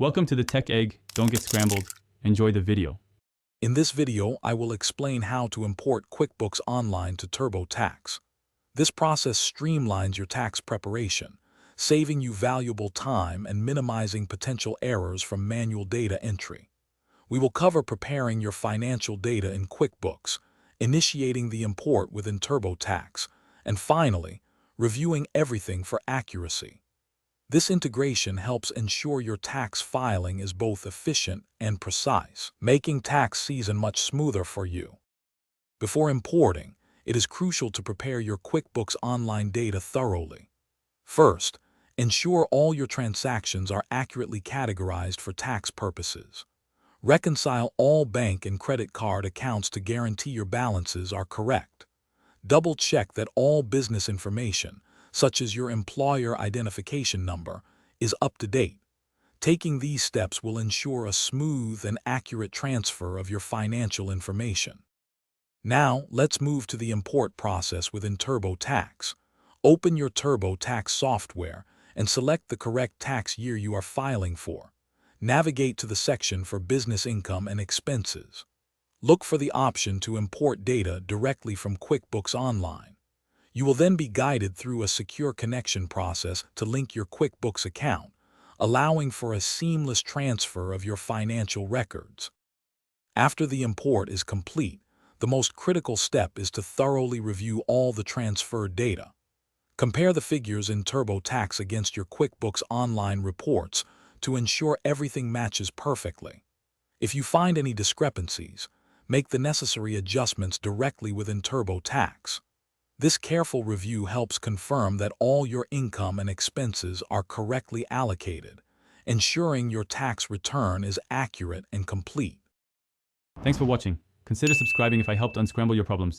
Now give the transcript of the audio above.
Welcome to the Tech Egg. Don't get scrambled. Enjoy the video. In this video, I will explain how to import QuickBooks Online to TurboTax. This process streamlines your tax preparation, saving you valuable time and minimizing potential errors from manual data entry. We will cover preparing your financial data in QuickBooks, initiating the import within TurboTax, and finally, reviewing everything for accuracy. This integration helps ensure your tax filing is both efficient and precise, making tax season much smoother for you. Before importing, it is crucial to prepare your QuickBooks Online data thoroughly. First, ensure all your transactions are accurately categorized for tax purposes. Reconcile all bank and credit card accounts to guarantee your balances are correct. Double-check that all business information, such as your employer identification number, is up to date. Taking these steps will ensure a smooth and accurate transfer of your financial information. Now, let's move to the import process within TurboTax. Open your TurboTax software and select the correct tax year you are filing for. Navigate to the section for business income and expenses. Look for the option to import data directly from QuickBooks Online. You will then be guided through a secure connection process to link your QuickBooks account, allowing for a seamless transfer of your financial records. After the import is complete, the most critical step is to thoroughly review all the transferred data. Compare the figures in TurboTax against your QuickBooks Online reports to ensure everything matches perfectly. If you find any discrepancies, make the necessary adjustments directly within TurboTax. This careful review helps confirm that all your income and expenses are correctly allocated, ensuring your tax return is accurate and complete. Thanks for watching. Consider subscribing if I helped unscramble your problems.